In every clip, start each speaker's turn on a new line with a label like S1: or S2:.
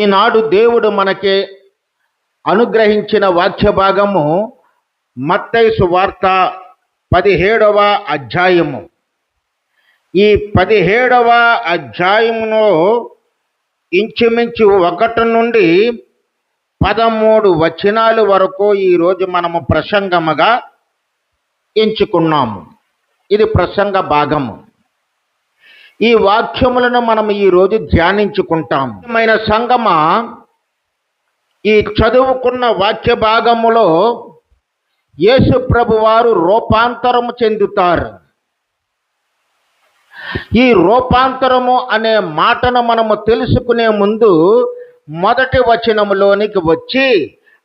S1: ఈనాడు దేవుడు మనకి అనుగ్రహించిన వాక్య భాగము మత్తయి సువార్త 17వ అధ్యాయము. ఈ 17వ అధ్యాయములో ఇంచుమించు 1 నుండి 13 వచనాల వరకు ఈరోజు మనము ప్రసంగముగా ఎంచుకున్నాము. ఇది ప్రసంగ భాగము. ఈ వాక్యములను మనం ఈరోజు ధ్యానించుకుంటాం. సంగమా, ఈ చదువుకున్న వాక్య భాగములో యేసు ప్రభు వారు రూపాంతరము చెందుతారు. ఈ రూపాంతరము అనే మాటను మనము తెలుసుకునే ముందు మొదటి వచనములోనికి వచ్చి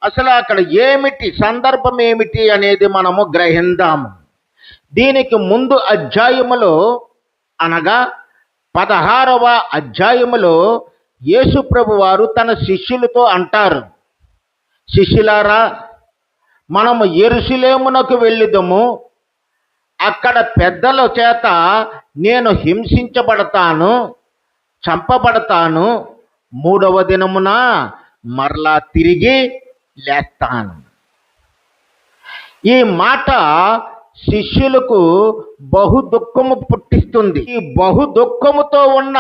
S1: అసలు అక్కడ ఏమిటి, సందర్భం ఏమిటి అనేది మనము గ్రహిందాము. దీనికి ముందు అధ్యాయములో అనగా 16వ అధ్యాయములో యేసు ప్రభు వారు తన శిష్యులతో అంటారు, శిష్యులారా, మనము యెరూషలేమునకు వెళ్ళుదము. అక్కడ పెద్దల చేత నేను హింసించబడతాను, చంపబడతాను, 3వ దినమున మరలా తిరిగి లేస్తాను. ఈ మాట శిష్యులకు బహు దుఃఖము పుట్టిస్తుంది. ఈ బహు దుఃఖముతో ఉన్న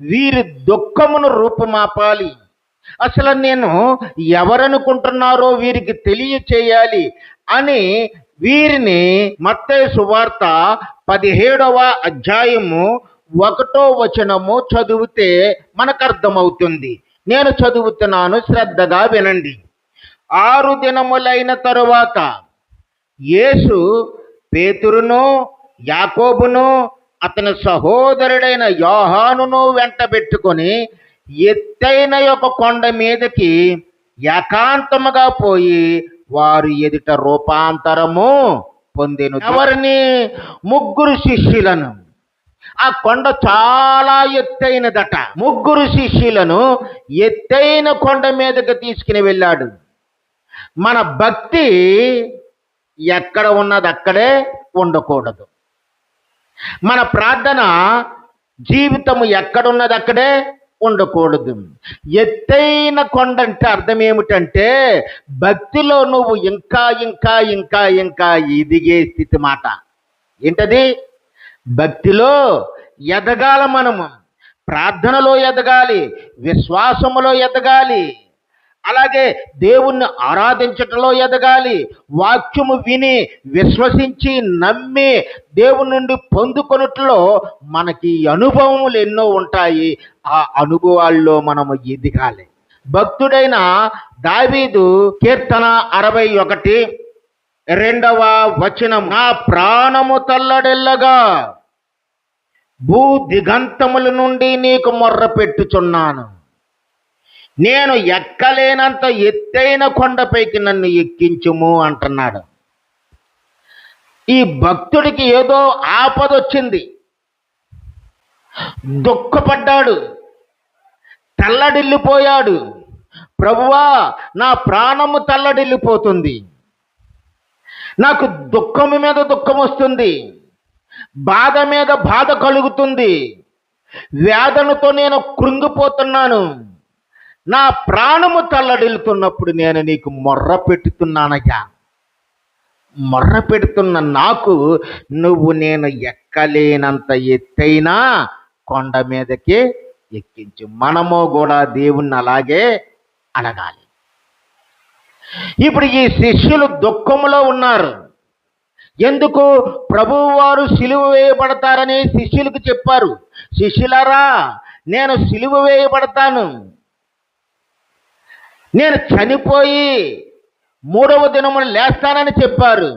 S1: వీరి దుఃఖమును రూపుమాపాలి. అసలు నేను ఎవరనుకుంటున్నారో వీరికి తెలియచేయాలి అని వీరిని మత్తయి సువార్త 17వ అధ్యాయము 1వ వచనము చదివితే మనకు అర్థమవుతుంది. నేను చదువుతున్నాను, శ్రద్ధగా వినండి. 6 దినములైన తరువాత యేసు పేతురును, యాకోబును, అతని సహోదరుడైన యోహానును వెంటబెట్టుకొని ఎత్తైన ఒక కొండ మీదకి ఏకాంతముగా పోయి వారు ఎదుట రూపాంతరము పొందెను. ఎవరిని? 3 శిష్యులను. ఆ కొండ చాలా ఎత్తైనదట. 3 శిష్యులను ఎత్తైన కొండ మీదకి తీసుకుని వెళ్ళాడు. మన భక్తి ఎక్కడ ఉన్నది అక్కడే ఉండకూడదు. మన ప్రార్థన జీవితము ఎక్కడున్నది అక్కడే ఉండకూడదు. ఎత్తైన కొండ అంటే అర్థం ఏమిటంటే భక్తిలో నువ్వు ఇంకా ఇంకా ఇంకా ఇంకా ఎదిగే స్థితి మాట. ఏంటది? భక్తిలో ఎదగాల. మనము ప్రార్థనలో ఎదగాలి, విశ్వాసములో ఎదగాలి, అలాగే దేవుణ్ణి ఆరాధించటంలో ఎదగాలి, వాక్యము విని విశ్వసించి నమ్మి దేవుని నుండి పొందుకొనుటలో మనకి అనుభవములు ఎన్నో ఉంటాయి. ఆ అనుభవాల్లో మనము ఎదగాలి. భక్తుడైన దావీదు కీర్తన 61 2వ వచనం, నా ప్రాణము తల్లడెల్లగా భూ దిగంతముల నుండి నీకు మొర్ర పెట్టుచున్నాను. నేను ఎక్కలేనంత ఎత్తైన కొండపైకి నన్ను ఎక్కించుము అంటున్నాడు. ఈ భక్తుడికి ఏదో ఆపదొచ్చింది, దుఃఖపడ్డాడు, తల్లడిల్లిపోయాడు. ప్రభువా, నా ప్రాణము తల్లడిల్లిపోతుంది, నాకు దుఃఖము మీద దుఃఖం వస్తుంది, బాధ మీద బాధ కలుగుతుంది, వేదనతో నేను కృంగిపోతున్నాను, నా ప్రాణము తల్లడిల్లుతున్నప్పుడు నేను నీకు మొర్ర పెట్టుతున్నానయ్యా. మొర్ర పెడుతున్న నాకు నువ్వు నేను ఎక్కలేనంత ఎత్తైన కొండ మీదకి ఎక్కించు. మనము కూడా దేవుణ్ణి అలాగే అడగాలి. ఇప్పుడు ఈ శిష్యులు దుఃఖములో ఉన్నారు. ఎందుకు? ప్రభువు వారు సిలువ వేయబడతారని శిష్యులకు చెప్పారు. శిష్యులారా, నేను సిలువ వేయబడతాను, నేను చనిపోయి 3వ దినమున లేస్తానని చెప్పారు.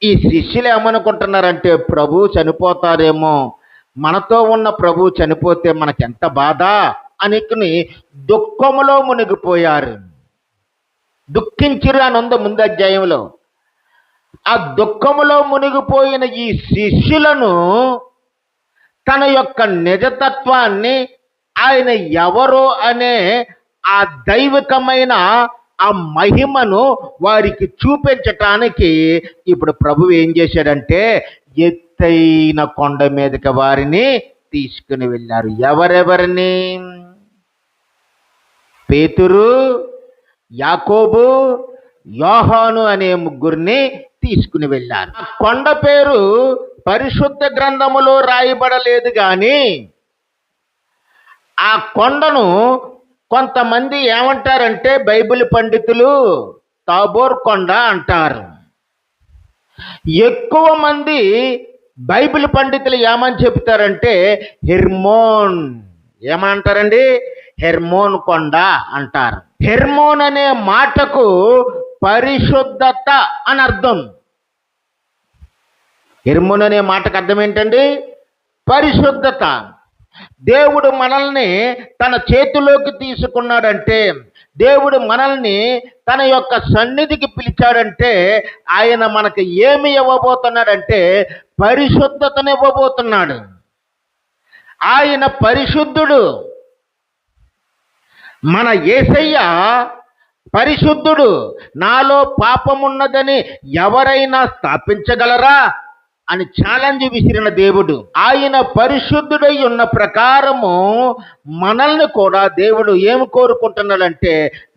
S1: ఈ శిష్యులు ఏమనుకుంటున్నారంటే ప్రభు చనిపోతారేమో, మనతో ఉన్న ప్రభు చనిపోతే మనకెంత బాధ అనుకుని దుఃఖములో మునిగిపోయారు. దుఃఖించిరు అని ఉంది ముందు అధ్యాయంలో. ఆ దుఃఖములో మునిగిపోయిన ఈ శిష్యులను తన యొక్క నిజతత్వాన్ని, ఆయన ఎవరో అనే ఆ దైవికమైన ఆ మహిమను వారికి చూపించటానికి ఇప్పుడు ప్రభు ఏం చేశాడంటే ఎత్తైన కొండ మీదకి వారిని తీసుకుని వెళ్ళారు. ఎవరెవరిని? పేతురు, యాకోబు, యోహాను అనే ముగ్గురిని తీసుకుని వెళ్ళారు. ఆ కొండ పేరు పరిశుద్ధ గ్రంథములో రాయబడలేదు కానీ ఆ కొండను కొంతమంది ఏమంటారంటే బైబిల్ పండితులు తాబోర్ కొండ అంటారు. ఎక్కువ మంది బైబిల్ పండితులు ఏమని చెప్తారంటే హెర్మోన్. ఏమంటారండి? హెర్మోన్ కొండ అంటారు. హెర్మోన్ అనే మాటకు పరిశుద్ధత అని అర్థం. హెర్మోన్ అనే మాటకు అర్థం ఏంటండి? పరిశుద్ధత. దేవుడు మనల్ని తన చేతిలోకి తీసుకున్నాడంటే, దేవుడు మనల్ని తన యొక్క సన్నిధికి పిలిచాడంటే ఆయన మనకు ఏమి ఇవ్వబోతున్నాడంటే పరిశుద్ధతను ఇవ్వబోతున్నాడు. ఆయన పరిశుద్ధుడు. మన యేసయ్య పరిశుద్ధుడు. నాలో పాపమున్నదని ఎవరైనా స్థాపించగలరా అని ఛాలెంజ్ విసిరిన దేవుడు. ఆయన పరిశుద్ధుడై ఉన్న ప్రకారము మనల్ని కూడా దేవుడు ఏమి కోరుకుంటున్నాడంటే,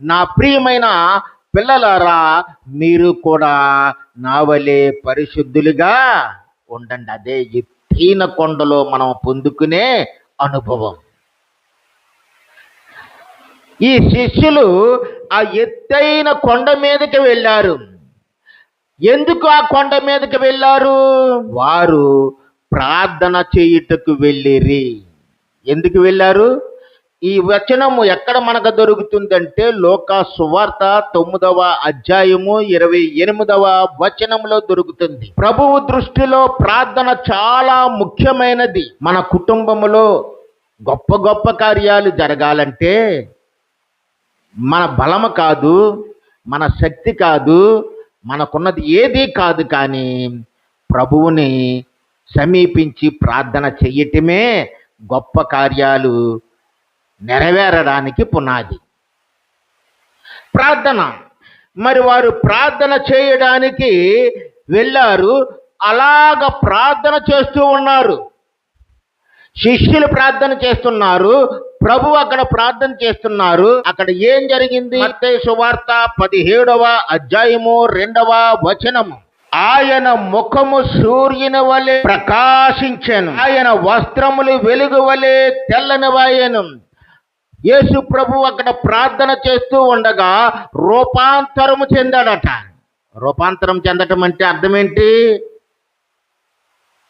S1: నా ప్రియమైన పిల్లలారా మీరు కూడా నా వలె పరిశుద్ధులుగా ఉండండి. అదే ఎత్తైన కొండలో మనం పొందుకునే అనుభవం. ఈ శిష్యులు ఆ ఎత్తైన కొండ మీదకి వెళ్ళారు. ఎందుకు ఆ కొండ మీదకి వెళ్ళారు? వారు ప్రార్థన చేయుటకు వెళ్ళిరి. ఎందుకు వెళ్ళారు? ఈ వచనము ఎక్కడ మనకు దొరుకుతుందంటే లూకా సువార్త 9వ అధ్యాయము 28వ వచనంలో దొరుకుతుంది. ప్రభువు దృష్టిలో ప్రార్థన చాలా ముఖ్యమైనది. మన కుటుంబములో గొప్ప గొప్ప కార్యాలు జరగాలంటే మన బలము కాదు, మన శక్తి కాదు, మనకున్నది ఏదీ కాదు, కానీ ప్రభువుని సమీపించి ప్రార్థన చెయ్యటమే గొప్ప కార్యాలు నెరవేరడానికి పునాది. ప్రార్థన. మరి వారు ప్రార్థన చేయడానికి వెళ్ళారు. అలాగ ప్రార్థన చేస్తూ ఉన్నారు. శిష్యులు ప్రార్థన చేస్తున్నారు, ప్రభు అక్కడ ప్రార్థన చేస్తున్నారు. అక్కడ ఏం జరిగింది? మత్తయి సువార్త 17వ అధ్యాయము 2వ వచనము. ఆయన ముఖము సూర్యుని వలె ప్రకాశించెను, ఆయన వస్త్రములు వెలుగు వలె తెల్లనివాయెను. యేసు ప్రభు అక్కడ ప్రార్థన చేస్తూ ఉండగా రూపాంతరము చెందాడట. రూపాంతరం చెందటం అంటే అర్థం ఏంటి?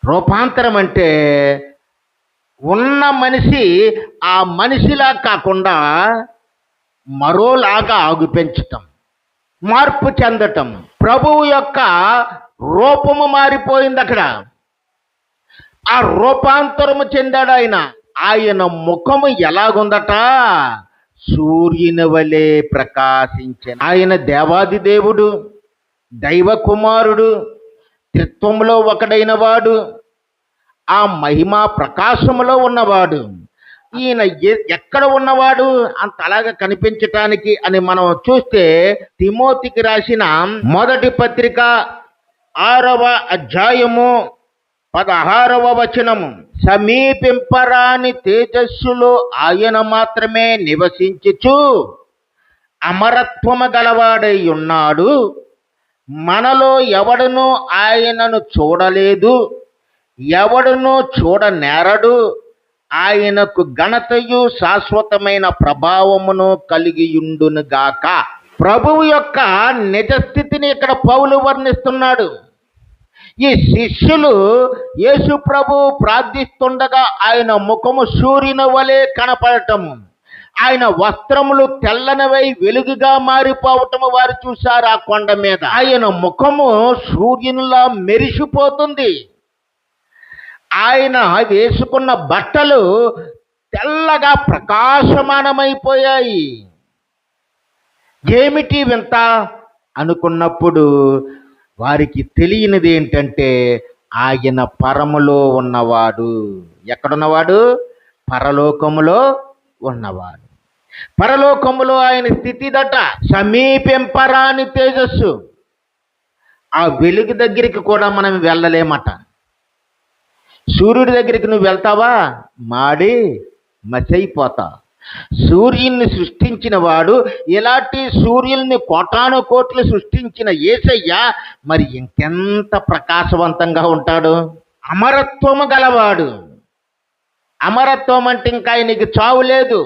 S1: రూపాంతరం అంటే ఉన్న మనిషి ఆ మనిషిలా కాకుండా మరోలాగా ఆగు పెంచటం, మార్పు చెందటం. ప్రభువు యొక్క రూపము మారిపోయింది అక్కడ. ఆ రూపాంతరము చెందాడు ఆయన. ఆయన ముఖము ఎలాగుందట? సూర్యుని వలె ప్రకాశించెను. ఆయన దేవాది దేవుడు, దైవ కుమారుడు, త్రిత్వములో ఒకడైన వాడు, ఆ మహిమా ప్రకాశములో ఉన్నవాడు. ఈయన ఎక్కడ ఉన్నవాడు అంత అలాగా కనిపించటానికి అని మనం చూస్తే తిమోతికి రాసిన మొదటి పత్రిక 6వ అధ్యాయము 16వ వచనము. సమీపింపరాని తేజస్సులో ఆయన మాత్రమే నివసించుచు అమరత్వము గలవాడై ఉన్నాడు. మనలో ఎవడునూ ఆయనను చూడలేదు, ఎవడునూ చూడనేరడు. ఆయనకు ఘనతయు శాశ్వతమైన ప్రభావమును కలిగియుండునుగాక. ప్రభువు యొక్క నిజస్థితిని ఇక్కడ పౌలు వర్ణిస్తున్నాడు. ఈ శిష్యులు యేసు ప్రభు ప్రార్థిస్తుండగా ఆయన ముఖము సూర్యుని వలె కనపడటము, ఆయన వస్త్రములు తెల్లనివై వెలుగుగా మారిపోవటము వారు చూశారు. ఆ కొండ మీద ఆయన ముఖము సూర్యునిలా మెరిసిపోతుంది. ఆయన వేసుకున్న బట్టలు తెల్లగా ప్రకాశమానమైపోయాయి. ఏమిటి వింత అనుకున్నప్పుడు వారికి తెలియనిది ఏంటంటే ఆయన పరములో ఉన్నవాడు. ఎక్కడున్నవాడు? పరలోకములో ఉన్నవాడు. పరలోకములో ఆయన స్థితిదట. సమీపింపరాని తేజస్సు. ఆ వెలుగు దగ్గరికి కూడా మనం వెళ్ళలేమట. సూర్యుడి దగ్గరికి నువ్వు వెళ్తావా? మాడి మసైపోతా. సూర్యుని సృష్టించిన వాడు, ఇలాంటి సూర్యుల్ని కోటాను కోట్లు సృష్టించిన యేసయ్య మరి ఇంకెంత ప్రకాశవంతంగా ఉంటాడు. అమరత్వము గలవాడు. అమరత్వం అంటే ఇంకా ఆయనకి చావు లేదు.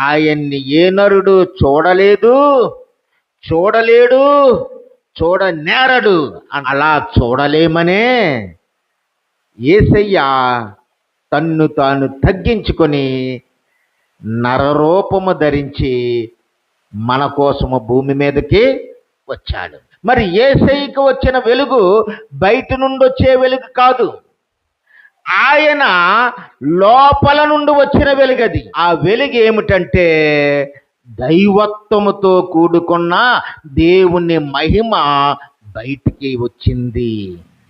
S1: ఆయన్ని ఏ నరుడు చూడలేదు, చూడలేడు, చూడనేరడు. అలా చూడలేమనే యేసయ్య తన్ను తాను తగ్గించుకొని నరరూపము ధరించి మన కోసము భూమి మీదకి వచ్చాడు. మరి యేసయ్యకి వచ్చిన వెలుగు బయట నుండి వచ్చే వెలుగు కాదు, ఆయన లోపల నుండి వచ్చిన వెలుగది. ఆ వెలుగు ఏమిటంటే దైవత్వముతో కూడుకున్న దేవుని మహిమ బయటికి వచ్చింది.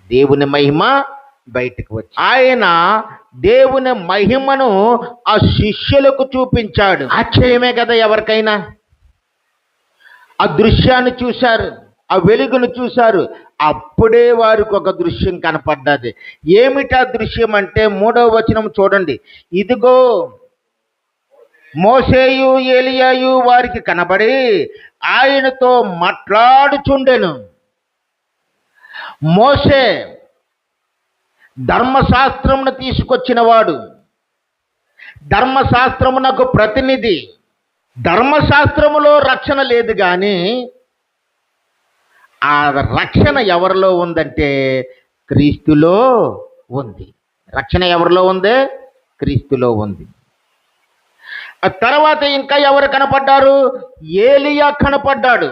S1: దేవుని మహిమ బయటికి వచ్చి ఆయన దేవుని మహిమను ఆ శిష్యులకు చూపించాడు. ఆశ్చర్యమే కదా ఎవరికైనా. ఆ దృశ్యాన్ని చూశారు, ఆ వెలుగును చూశారు. అప్పుడే వారికి ఒక దృశ్యం కనపడ్డది. ఏమిటా దృశ్యం అంటే 3వ వచనం చూడండి. ఇదిగో మోసేయు ఏలియాయు వారికి కనబడి ఆయనతో మాట్లాడుచుండెను. మోసే ధర్మశాస్త్రమును తీసుకొచ్చినవాడు, ధర్మశాస్త్రమునకు ప్రతినిధి. ధర్మశాస్త్రములో రక్షణ లేదు కానీ ఆ రక్షణ ఎవరిలో ఉందంటే క్రీస్తులో ఉంది. రక్షణ ఎవరిలో ఉంది? క్రీస్తులో ఉంది. ఆ తర్వాత ఇంకా ఎవరు కనపడ్డారు? ఏలియా కనపడ్డాడు.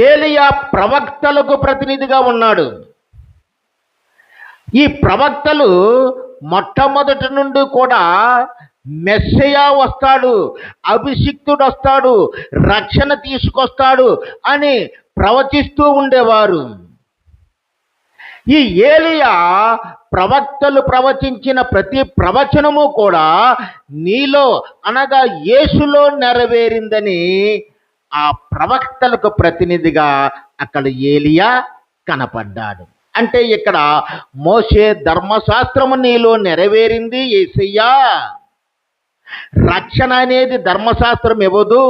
S1: ఏలియా ప్రవక్తలకు ప్రతినిధిగా ఉన్నాడు. ఈ ప్రవక్తలు మొట్టమొదటి నుండి కూడా మెస్సయా వస్తాడు, అభిషిక్తుడు వస్తాడు, రక్షణ తీసుకొస్తాడు అని ప్రవచిస్తూ ఉండేవారు. ఈ ఏలియా ప్రవక్తలు ప్రవచించిన ప్రతి ప్రవచనము కూడా నీలో అనగా యేసులో నెరవేరిందని ఆ ప్రవక్తలకు ప్రతినిధిగా అక్కడ ఏలియా కనపడ్డాడు. అంటే ఇక్కడ మోషే ధర్మశాస్త్రము నీలో నెరవేరింది యేసయ్యా. రక్షణ అనేది ధర్మశాస్త్రం ఇవ్వదు,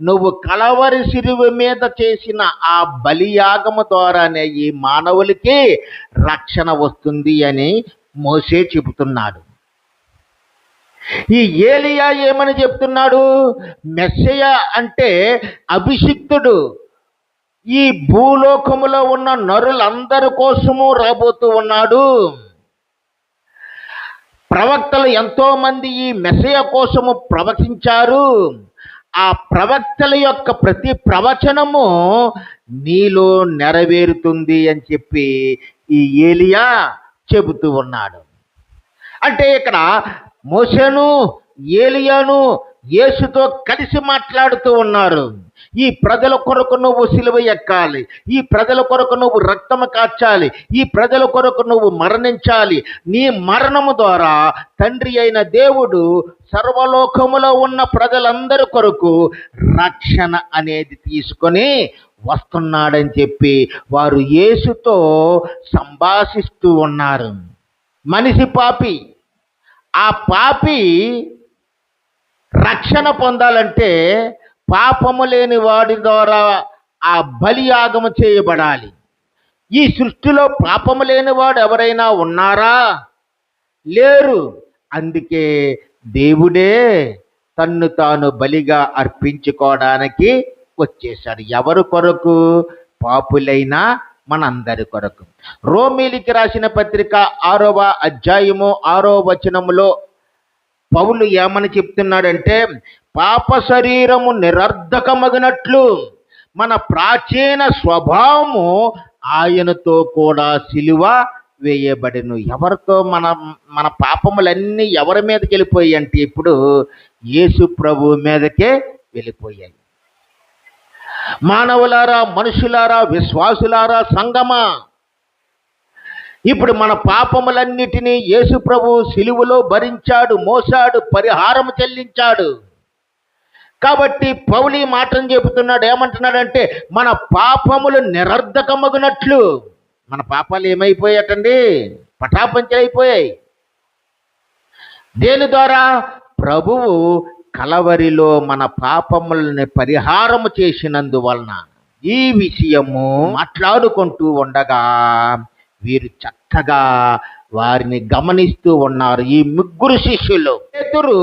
S1: నువ్వు కలవరి శిలువ మీద చేసిన ఆ బలియాగము ద్వారానే ఈ మానవులకి రక్షణ వస్తుంది అని మోషే చెబుతున్నాడు. ఈ ఏలియా ఏమని చెప్తున్నాడు? మెస్సయా అంటే అభిషిక్తుడు, ఈ భూలోకములో ఉన్న నరులందరి కోసము రాబోతూ ఉన్నాడు. ప్రవక్తలు ఎంతో మంది ఈ మెస్సయ కోసము ప్రవచించారు. ఆ ప్రవక్తల యొక్క ప్రతి ప్రవచనము నీలో నెరవేరుతుంది అని చెప్పి ఈ ఏలియా చెబుతూ ఉన్నాడు. అంటే ఇక్కడ మోషేను ఏలియాను యేసుతో కలిసి మాట్లాడుతూ ఉన్నారు. ఈ ప్రజల కొరకు నువ్వు సిలువ ఎక్కాలి, ఈ ప్రజల కొరకు నువ్వు రక్తము కార్చాలి, ఈ ప్రజల కొరకు నువ్వు మరణించాలి. నీ మరణము ద్వారా తండ్రి అయిన దేవుడు సర్వలోకములో ఉన్న ప్రజలందరి కొరకు రక్షణ అనేది తీసుకొని వస్తున్నాడని చెప్పి వారు యేసుతో సంభాషిస్తూ ఉన్నారు. మనిషి పాపి. ఆ పాపి రక్షణ పొందాలంటే పాపము లేని వాడి ద్వారా ఆ బలియాగము చేయబడాలి. ఈ సృష్టిలో పాపము లేని వాడు ఎవరైనా ఉన్నారా? లేరు. అందుకే దేవుడే తన్ను తాను బలిగా అర్పించుకోవడానికి వచ్చేశాడు. ఎవరి కొరకు? పాపులైన మనందరి కొరకు. రోమీలికి రాసిన పత్రిక 6వ అధ్యాయము 6వ వచనములో పౌలు ఏమని చెప్తున్నాడంటే, పాప శరీరము నిరర్ధకమగినట్లు మన ప్రాచీన స్వభావము ఆయనతో కూడా సిలువ వేయబడెను. ఎవరితో? మన పాపములన్నీ ఎవరి మీదకి వెళ్ళిపోయాయి అంటే ఇప్పుడు యేసు ప్రభు మీదకే వెళ్ళిపోయాయి. మానవులారా, మనుషులారా, విశ్వాసులారా, సంగమా, ఇప్పుడు మన పాపములన్నిటినీ యేసు ప్రభు సిలువలో భరించాడు, మోసాడు, పరిహారం చెల్లించాడు. కాబట్టి పౌలు ఈ మాటను చెబుతున్నాడు. ఏమంటున్నాడంటే మన పాపములు నిరర్ధకమగునట్లు. మన పాపాలు ఏమైపోయాటండి? పటాపంచలైపోయాయి. దేని ద్వారా? ప్రభువు కలవరిలో మన పాపములని పరిహారము చేసినందువలన ఈ విషయము మాట్లాడుకుంటూ ఉండగా వీరు చక్కగా వారిని గమనిస్తూ ఉన్నారు. ఈ ముగ్గురు శిష్యులు. పేతురు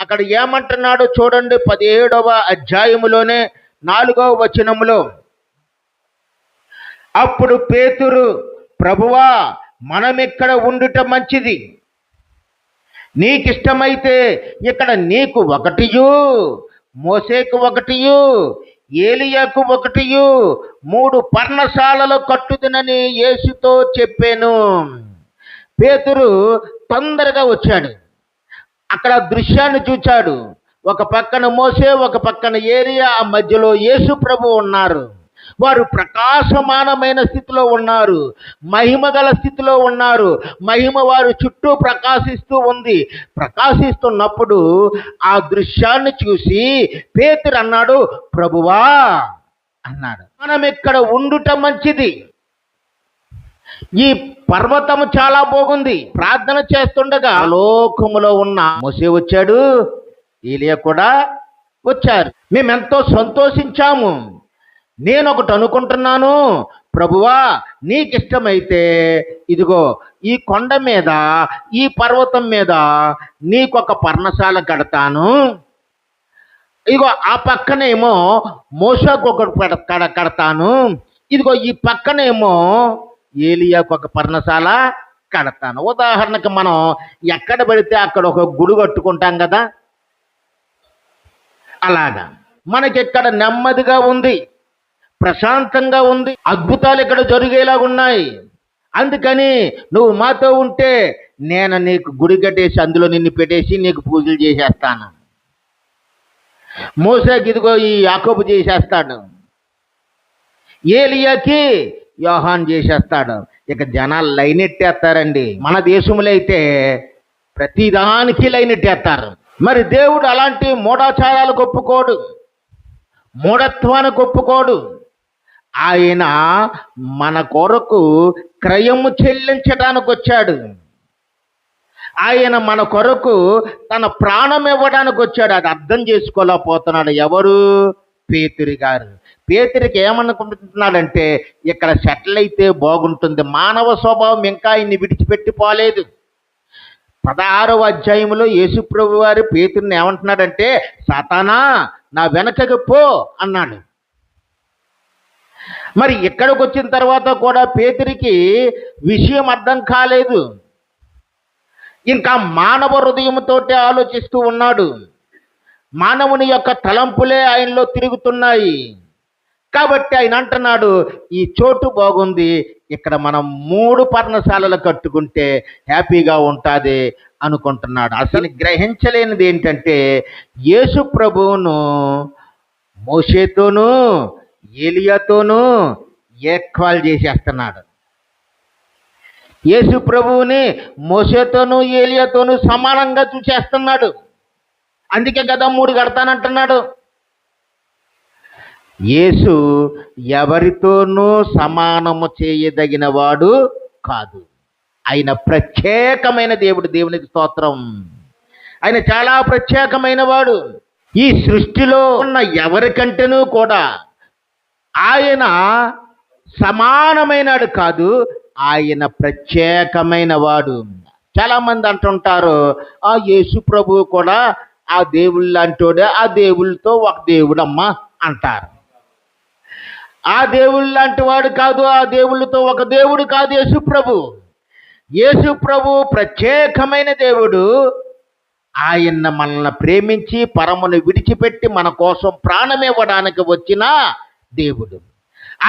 S1: అక్కడ ఏమంటున్నాడో చూడండి, 17వ అధ్యాయములోనే 4వ వచనములో. అప్పుడు పేతురు, ప్రభువా, మనమిక్కడ ఉండుట మంచిది. నీకిష్టమైతే ఇక్కడ నీకు ఒకటియు, మోసేకు ఒకటియు, ఏలియాకు ఒకటియు 3 పర్ణశాలలు కట్టుదునని యేసుతో చెప్పాను. పేతురు తొందరగా వచ్చాడు. అక్కడ దృశ్యాన్ని చూచాడు. ఒక పక్కన మోసే, ఒక పక్కన ఏలియా, ఆ మధ్యలో యేసు ప్రభు ఉన్నారు. వారు ప్రకాశమానమైన స్థితిలో ఉన్నారు, మహిమ గల స్థితిలో ఉన్నారు. మహిమ వారు చుట్టూ ప్రకాశిస్తూ ఉంది. ప్రకాశిస్తున్నప్పుడు ఆ దృశ్యాన్ని చూసి పేతురు అన్నాడు, ప్రభువా అన్నాడు, మనం ఇక్కడ ఉండుట మంచిది. ఈ పర్వతము చాలా బాగుంది. ప్రార్థన చేస్తుండగా లోకములో ఉన్న మోసే వచ్చాడు, ఏలియా కూడా వచ్చారు. మేమెంతో సంతోషించాము. నేను ఒకటి అనుకుంటున్నాను, ప్రభువా, నీకిష్టమైతే ఇదిగో ఈ కొండ మీద, ఈ పర్వతం మీద నీకొక పర్ణశాల కడతాను. ఇదిగో ఆ పక్కనేమో మోషకు ఒక కడతాను. ఇదిగో ఈ పక్కనేమో ఏలియాకు ఒక పర్ణశాల కడతాను. ఉదాహరణకు మనం ఎక్కడ పడితే అక్కడ ఒక గుడి కట్టుకుంటాం కదా, అలాగా మనకి ఇక్కడ నెమ్మదిగా ఉంది, ప్రశాంతంగా ఉంది, అద్భుతాలు ఇక్కడ జరిగేలాగా ఉన్నాయి. అందుకని నువ్వు మాతో ఉంటే నేను నీకు గుడి కట్టేసి అందులో నిన్ను పెట్టేసి నీకు పూజలు చేసేస్తాను. మోసేకి ఇదిగో ఈ యాకోబు చేసేస్తాడు, ఏలియాకి యోహాన్ చేసేస్తాడు. ఇక జనాలు లైన్ ఎట్టేస్తారండి. మన దేశంలో అయితే ప్రతిదానికి లైన్ ఎట్టేస్తారు. మరి దేవుడు అలాంటి మూఢాచారాలకు ఒప్పుకోడు, మూఢత్వానికి ఒప్పుకోడు. ఆయన మన కొరకు క్రయము చెల్లించడానికి వచ్చాడు. ఆయన మన కొరకు తన ప్రాణం ఇవ్వడానికి వచ్చాడు. అది అర్థం చేసుకోలేకపోతున్నాడు ఎవరు? పేతురు గారు. పేతురికి ఏమనుకుంటున్నాడంటే ఇక్కడ సెటిల్ అయితే బాగుంటుంది. మానవ స్వభావం ఇంకా ఆయన్ని విడిచిపెట్టిపోలేదు. 16వ అధ్యాయంలో యేసుప్రభు వారు పేతురుని ఏమంటున్నాడంటే, సాతానా నా వెనకకి పో అన్నాడు. మరి ఇక్కడికి వచ్చిన తర్వాత కూడా పేతురికి విషయం అర్థం కాలేదు. ఇంకా మానవ హృదయంతో ఆలోచిస్తూ ఉన్నాడు. మానవుని యొక్క తలంపులే ఆయనలో తిరుగుతున్నాయి. కాబట్టి ఆయన అంటున్నాడు, ఈ చోటు బాగుంది, ఇక్కడ మనం 3 పర్ణశాలలు కట్టుకుంటే హ్యాపీగా ఉంటుంది అనుకుంటున్నాడు. అసలు గ్రహించలేనిది ఏంటంటే యేసు ప్రభువును మోషేతోనూ ఏలియాతోనూ ఈక్వల్ చేసేస్తున్నాడు. యేసు ప్రభువుని మోషేతోనూ ఏలియాతోనూ సమానంగా చూసేస్తున్నాడు. అందుకే కదా 3 కడతానంటున్నాడు. యేసు ఎవరితోనూ సమానము చేయదగిన వాడు కాదు. ఆయన ప్రత్యేకమైన దేవుడు. దేవునికి స్తోత్రం. ఆయన చాలా ప్రత్యేకమైన వాడు. ఈ సృష్టిలో ఉన్న ఎవరికంటేనూ కూడా ఆయన సమానమైనడు కాదు, ఆయన ప్రత్యేకమైన వాడు. చాలామంది అంటుంటారు, ఆ యేసు ప్రభువు కూడా ఆ దేవుళ్ళు లాంటోడే, ఆ దేవుళ్ళతో ఒక దేవుడమ్మా అంటారు. ఆ దేవుళ్ళు లాంటి వాడు కాదు, ఆ దేవుళ్ళతో ఒక దేవుడు కాదు యేసు ప్రభు. యేసు ప్రభు ప్రత్యేకమైన దేవుడు. ఆయన మనల్ని ప్రేమించి పరమును విడిచిపెట్టి మన కోసం ప్రాణం ఇవ్వడానికి వచ్చిన దేవుడు.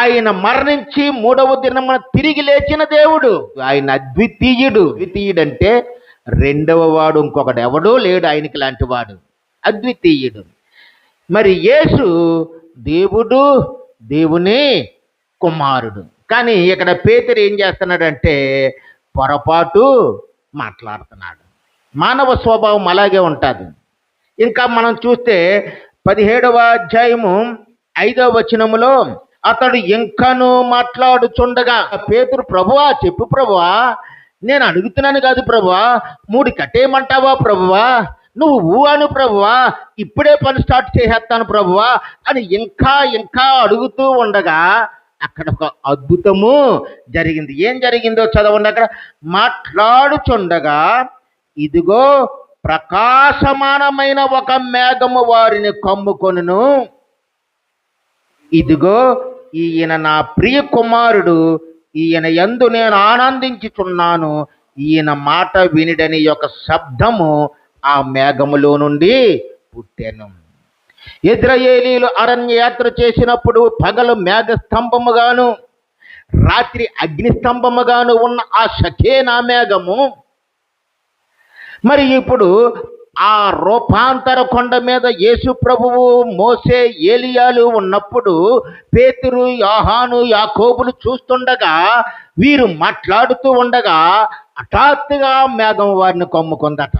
S1: ఆయన మరణించి 3వ దినమున తిరిగి లేచిన దేవుడు. ఆయన అద్వితీయుడు. అద్వితీయుడంటే రెండవ వాడు ఇంకొకడు ఎవడూ లేడు ఆయనకి లాంటి వాడు. అద్వితీయుడు. మరి యేసు దేవుడు, దేవుని కుమారుడు. కానీ ఇక్కడ పేతురు ఏం చేస్తున్నాడంటే పొరపాటు మాట్లాడుతున్నాడు. మానవ స్వభావం అలాగే ఉంటుంది. ఇంకా మనం చూస్తే 17వ అధ్యాయము 5వ వచనములో అతడు ఇంకను మాట్లాడుచుండగా పేతురు, ప్రభువా చెప్పు ప్రభువా, నేను అడుగుతున్నాను కాదు ప్రభువా, 3 కట్టేయమంటావా ప్రభువా, నువ్వు అను ప్రభువా, ఇప్పుడే పని స్టార్ట్ చేసేస్తాను ప్రభువా అని ఇంకా ఇంకా అడుగుతూ ఉండగా అక్కడ ఒక అద్భుతము జరిగింది. ఏం జరిగిందో చదవండి. అక్కడ మాట్లాడుచుండగా ఇదిగో ప్రకాశమానమైన ఒక మేఘము వారిని కమ్ముకొనును. ఇదిగో ఈయన నా ప్రియ కుమారుడు, ఈయన యందు నేను ఆనందించుచున్నాను, ఈయన మాట వినిడని యొక్క శబ్దము ఆ మేఘములో నుండి పుట్టెను. ఇశ్రాయేలీయులు అరణ్య యాత్ర చేసినప్పుడు పగలు మేఘస్తంభముగాను రాత్రి అగ్నిస్తంభముగాను ఉన్న ఆ షకేనా మేఘము మరి ఇప్పుడు ఆ రూపాంతర కొండ మీద యేసు ప్రభువు, మోసే, ఏలియాలు ఉన్నప్పుడు పేతురు, యోహాను, యాకోబులు చూస్తుండగా, వీరు మాట్లాడుతూ ఉండగా హఠాత్తుగా మేఘం వారిని కమ్ముకుందట.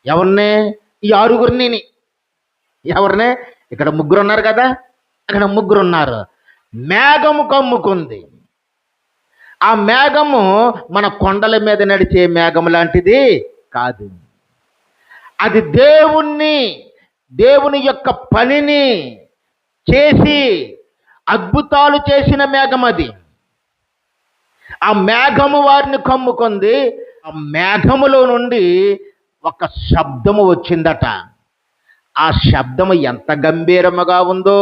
S1: ఎవరిని? ఈ ఆరుగురిని. ఎవరిని? ఇక్కడ ముగ్గురు ఉన్నారు కదా, అక్కడ ముగ్గురు ఉన్నారు. మేఘము కమ్ముకుంది. ఆ మేఘము మన కొండల మీద నడిచే మేఘం లాంటిది కాదు. అది దేవుని యొక్క పనిని చేసి అద్భుతాలు చేసిన మేఘం అది. ఆ మేఘము వారిని కమ్ముకుంది. ఆ మేఘములో నుండి ఒక శబ్దము వచ్చిందట. ఆ శబ్దము ఎంత గంభీరముగా ఉందో,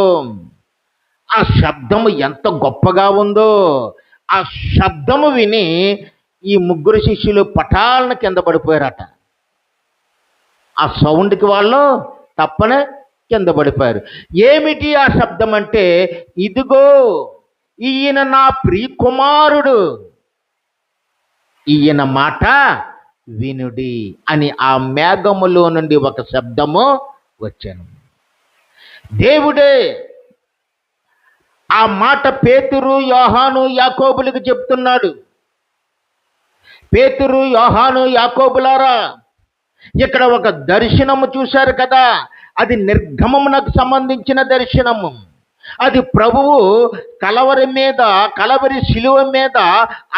S1: ఆ శబ్దము ఎంత గొప్పగా ఉందో. ఆ శబ్దము విని ఈ ముగ్గురు శిష్యులు పటాలను కింద పడిపోయారట. ఆ సౌండ్కి వాళ్ళు తప్పనే కింద పడిపోయారు. ఏమిటి ఆ శబ్దం అంటే, ఇదిగో ఈయన నా ప్రియ కుమారుడు, ఈయన మాట వినుడి అని ఆ మేఘములో నుండి ఒక శబ్దము వచ్చాను. దేవుడే ఆ మాట పేతురు, యోహాను, యాకోబులకు చెప్తున్నాడు. పేతురు, యోహాను, యాకోబులారా, ఇక్కడ ఒక దర్శనము చూశారు కదా, అది నిర్గమమునకు సంబంధించిన దర్శనము. అది ప్రభువు కలవరి శిలువ మీద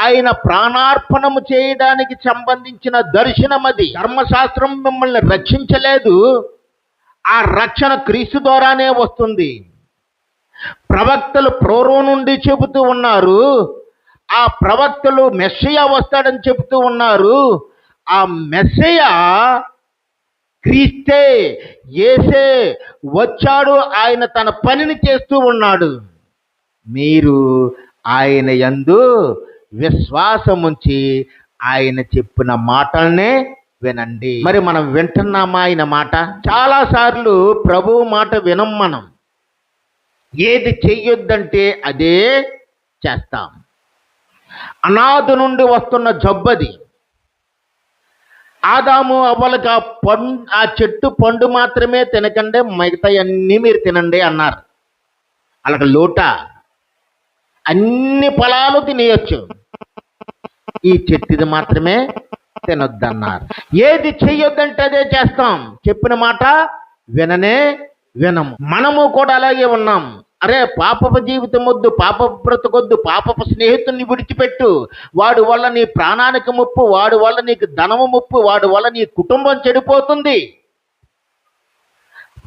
S1: ఆయన ప్రాణార్పణము చేయడానికి సంబంధించిన దర్శనం. అది ధర్మశాస్త్రం మిమ్మల్ని రక్షించలేదు, ఆ రక్షణ క్రీస్తు ద్వారానే వస్తుంది. ప్రవక్తలు పూర్వం నుండి చెబుతూ ఉన్నారు, ఆ ప్రవక్తలు మెస్సయ్య వస్తాడని చెబుతూ ఉన్నారు. ఆ మెస్సయ్య క్రీస్తే, యేసే వచ్చాడు. ఆయన తన పనిని చేస్తూ ఉన్నాడు. మీరు ఆయన యందు విశ్వాసముంచి ఆయన చెప్పిన మాటల్నే వినండి. మరి మనం వింటున్నామా ఆయన మాట? చాలాసార్లు ప్రభువు మాట వినం. మనం ఏది చెయ్యొద్దంటే అదే చేస్తాం. అనాది నుండి వస్తున్న జబ్బది. ఆదాము అవ్వలకు ఆ చెట్టు పండు మాత్రమే తినకండి, మిగతా అన్నీ మీరు తినండి అన్నారు. వాళ్ళకి లోట, అన్ని ఫలాలు తినేయచ్చు, ఈ చెట్టుది మాత్రమే తినొద్దన్నారు. ఏది చెయ్యొద్దంటే అదే చేస్తాం. చెప్పిన మాట వినము. మనము కూడా అలాగే ఉన్నాం. అరే, పాపపు జీవితం వద్దు, పాపపు బ్రతుకొద్దు, పాపపు స్నేహితుల్ని విడిచిపెట్టు, వాడి వల్ల నీ ప్రాణానికి ముప్పు, వాడి వల్ల నీకు ధనము ముప్పు, వాడి వల్ల నీ కుటుంబం చెడిపోతుంది.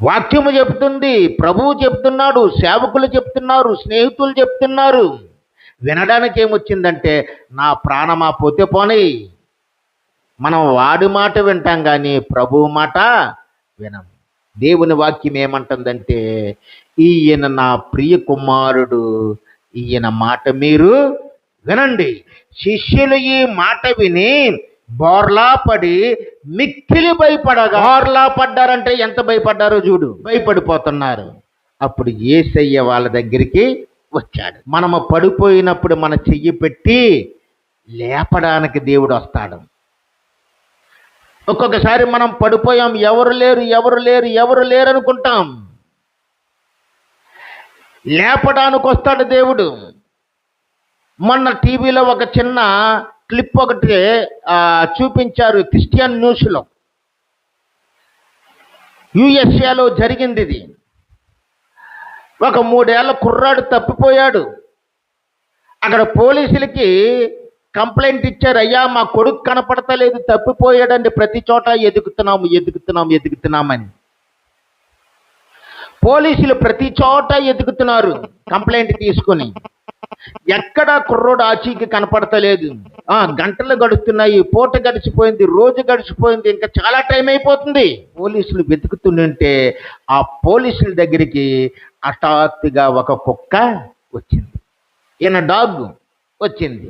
S1: వాక్యము చెప్తుంది, ప్రభువు చెప్తున్నాడు, సేవకులు చెప్తున్నారు, స్నేహితులు చెప్తున్నారు. వినడానికి ఏమొచ్చిందంటే, నా ప్రాణమా పోతే పోనీ. మనం వాడి మాట వింటాం కానీ ప్రభువు మాట వినం. దేవుని వాక్యం ఏమంటుందంటే, ఈయన నా ప్రియ కుమారుడు, ఈయన మాట మీరు వినండి. శిష్యులు ఈ మాట విని బోర్లా పడి మిక్కిలి భయపడగా, బోర్లా పడ్డారంటే ఎంత భయపడ్డారో చూడు, భయపడిపోతున్నారు. అప్పుడు యేసయ్య వాళ్ళ దగ్గరికి వచ్చాడు. మనము పడిపోయినప్పుడు మన చెయ్యి పెట్టి లేపడానికి దేవుడు వస్తాడు. ఒక్కొక్కసారి మనం పడిపోయాం, ఎవరు లేరు అనుకుంటాం. లేపడానికి వస్తాడు దేవుడు. మొన్న టీవీలో ఒక చిన్న క్లిప్ ఒకటి చూపించారు, క్రిస్టియన్ న్యూస్లో. యుఎస్ఏలో జరిగింది ఇది. ఒక 3 ఏళ్ల కుర్రాడు తప్పిపోయాడు. అక్కడ పోలీసులకి కంప్లైంట్ ఇచ్చారు, అయ్యా మా కొడుకు కనపడతలేదు, తప్పిపోయాడండి, ప్రతి చోట ఎదుగుతున్నామని. పోలీసులు ప్రతి చోట ఎదుగుతున్నారు కంప్లైంట్ తీసుకొని. ఎక్కడ కుర్రోడు ఆచీకి కనపడతలేదు. గంటలు గడుస్తున్నాయి, పూట గడిచిపోయింది, రోజు గడిచిపోయింది, ఇంకా చాలా టైం అయిపోతుంది. పోలీసులు వెతుకుతుంటే ఆ పోలీసుల దగ్గరికి హఠాత్తుగా ఒక కుక్క వచ్చింది, డాగ్ వచ్చింది.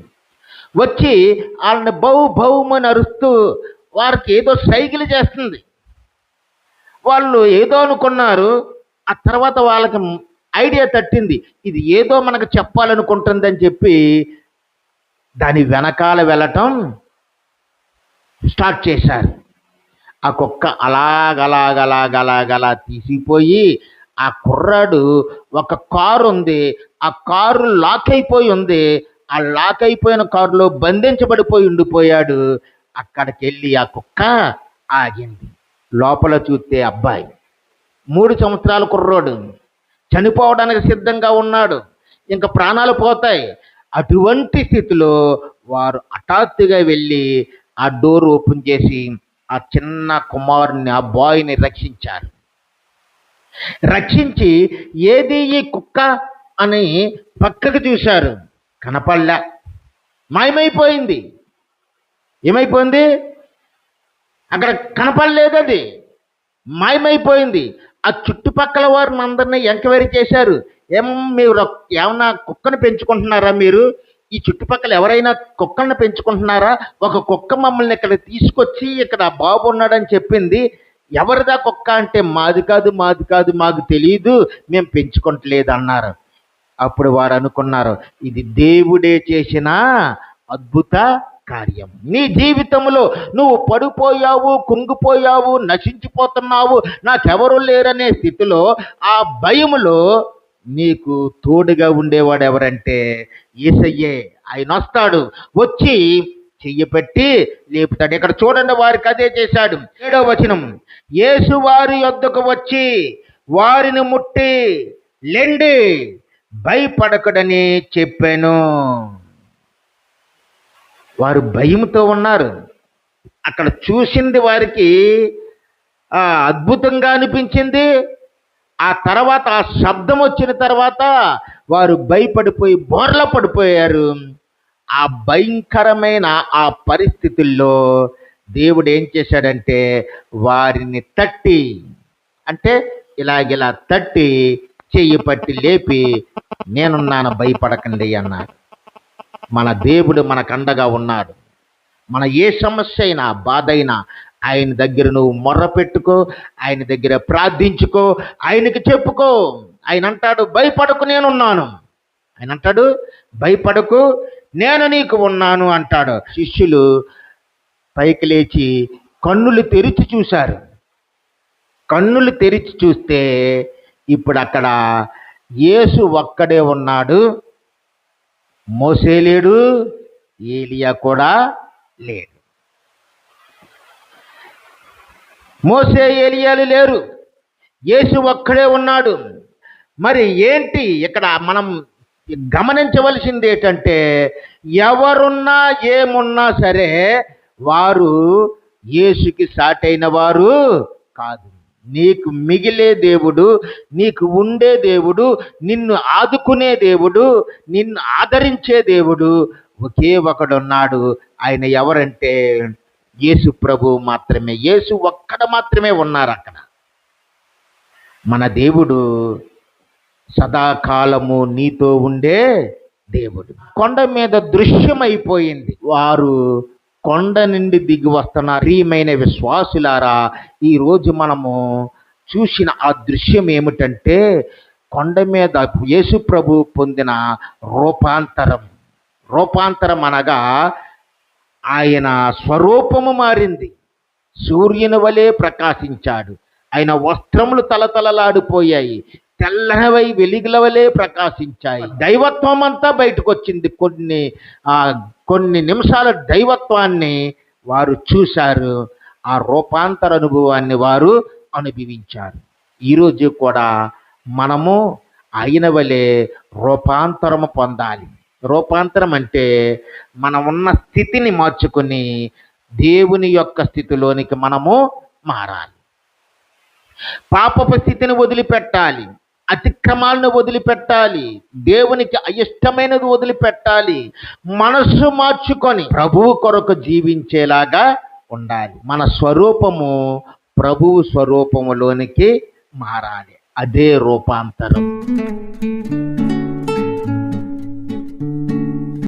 S1: వచ్చి వాళ్ళని భౌమని అరుస్తూ వారికి ఏదో సైకిల్ చేస్తుంది. వాళ్ళు ఏదో అనుకున్నారు. ఆ తర్వాత వాళ్ళకి ఐడియా తట్టింది, ఇది ఏదో మనకు చెప్పాలనుకుంటుందని చెప్పి దాని వెనకాల వెళ్ళటం స్టార్ట్ చేశారు. ఆ కుక్క అలాగలా తీసిపోయి ఆ కుర్రాడు, ఒక కారు ఉంది, ఆ కారు లాక్ అయిపోయి ఉంది, ఆ లాక్ అయిపోయిన కారులో బంధించబడిపోయి ఉండిపోయాడు. అక్కడికి వెళ్ళి ఆ కుక్క ఆగింది. లోపల చూస్తే అబ్బాయి 3 సంవత్సరాల కుర్రోడు చనిపోవడానికి సిద్ధంగా ఉన్నాడు, ఇంకా ప్రాణాలు పోతాయి. అటువంటి స్థితిలో వారు హఠాత్తుగా వెళ్ళి ఆ డోర్ ఓపెన్ చేసి ఆ చిన్న కుమారుని, ఆ బాయ్ని రక్షించారు. రక్షించి ఏది ఈ కుక్క అని పక్కకు చూశారు, కనపడలే, మాయమైపోయింది. ఏమైపోయింది? అక్కడ కనపడలేదు, అది మాయమైపోయింది. ఆ చుట్టుపక్కల వారిని అందరినీ ఎంక్వైరీ చేశారు. మీరు ఏమన్నా కుక్కను పెంచుకుంటున్నారా? మీరు ఈ చుట్టుపక్కల ఎవరైనా కుక్కలను పెంచుకుంటున్నారా? ఒక కుక్క మమ్మల్ని ఇక్కడ తీసుకొచ్చి ఇక్కడ బాబు ఉన్నాడని చెప్పింది. ఎవరిదా కుక్క అంటే, మాది కాదు మాకు తెలియదు, మేము పెంచుకుంటలేదు అన్నారు. అప్పుడు వారు అనుకున్నారు, ఇది దేవుడే చేసిన అద్భుత కార్యం. నీ జీవితంలో నువ్వు పడిపోయావు, కుంగిపోయావు, నశించిపోతున్నావు, నాకెవరు లేరనే స్థితిలో, ఆ భయములో నీకు తోడుగా ఉండేవాడు ఎవరంటే యేసయ్యే. ఆయన వస్తాడు, వచ్చి చెయ్యి పెట్టి లేపుతాడు. ఇక్కడ చూడండి, వారికి అదే చేశాడు. 7వ వచనం, యేసు వారి యొద్దకు వచ్చి వారిని ముట్టి, లెండి, భయపడకడని చెప్పాను. వారు భయంతో ఉన్నారు. అక్కడ చూసింది వారికి అద్భుతంగా అనిపించింది. ఆ తర్వాత ఆ శబ్దం వచ్చిన తర్వాత వారు భయపడిపోయి బోర్ల పడిపోయారు. ఆ భయంకరమైన ఆ పరిస్థితుల్లో దేవుడు ఏం చేశాడంటే వారిని తట్టి, అంటే ఇలాగిలా తట్టి చెయ్యి పట్టి లేపి, నేనున్నాను, భయపడకండి అన్నారు. మన దేవుడు మనకు అండగా ఉన్నాడు. మన ఏ సమస్య అయినా, బాధ అయినా ఆయన దగ్గర నువ్వు మొర్ర పెట్టుకో, ఆయన దగ్గర ప్రార్థించుకో, ఆయనకి చెప్పుకో. ఆయన అంటాడు, భయపడకు, నేనున్నాను. ఆయన అంటాడు, భయపడకు, నేను నీకు ఉన్నాను అంటాడు. శిష్యులు పైకి లేచి కన్నులు తెరిచి చూశారు. కన్నులు తెరిచి చూస్తే ఇప్పుడు అక్కడ యేసు ఒక్కడే ఉన్నాడు. మోసే లేడు, ఏలియా కూడా లేడు. మోసే ఏలియాలు లేరు, యేసు ఒక్కడే ఉన్నాడు. మరి ఏంటి ఇక్కడ మనం గమనించవలసింది ఏంటంటే, ఎవరున్నా ఏమున్నా సరే వారు యేసుకి సాటైన వారు కాదు. నీకు మిగిలే దేవుడు, నీకు ఉండే దేవుడు, నిన్ను ఆదుకునే దేవుడు, నిన్ను ఆదరించే దేవుడు ఒకే ఒకడున్నాడు. ఆయన ఎవరంటే యేసు ప్రభు మాత్రమే. యేసు ఒక్కడ మాత్రమే ఉన్నారు అక్కడ. మన దేవుడు సదాకాలము నీతో ఉండే దేవుడు. కొండ మీద దృశ్యమైపోయింది. వారు కొండ నుండి దిగి వస్తున్నారు. ప్రియమైన విశ్వాసులారా, ఈరోజు మనము చూసిన ఆ దృశ్యం ఏమిటంటే, కొండ మీద యేసు ప్రభు పొందిన రూపాంతరం. రూపాంతరం అనగా ఆయన స్వరూపము మారింది. సూర్యుని వలె ప్రకాశించాడు. ఆయన వస్త్రములు తలతలలాడిపోయాయి, తెల్లవై వెలుగుల వలె ప్రకాశించాయి. దైవత్వం అంతా బయటకు వచ్చింది. కొన్ని నిమిషాల దైవత్వాన్ని వారు చూశారు. ఆ రూపాంతర అనుభవాన్ని వారు అనుభవించారు. ఈరోజు కూడా మనము ఆయన వలె రూపాంతరము పొందాలి. రూపాంతరం అంటే మనం ఉన్న స్థితిని మార్చుకొని దేవుని యొక్క స్థితిలోనికి మనము మారాలి. పాపపు స్థితిని వదిలిపెట్టాలి, అతిక్రమాలను వదిలిపెట్టాలి, దేవునికి అయిష్టమైనది వదిలిపెట్టాలి, మనస్సు మార్చుకొని ప్రభువు కొరకు జీవించేలాగా ఉండాలి. మన స్వరూపము ప్రభువు స్వరూపములోనికి మారాలి. అదే రూపాంతరం.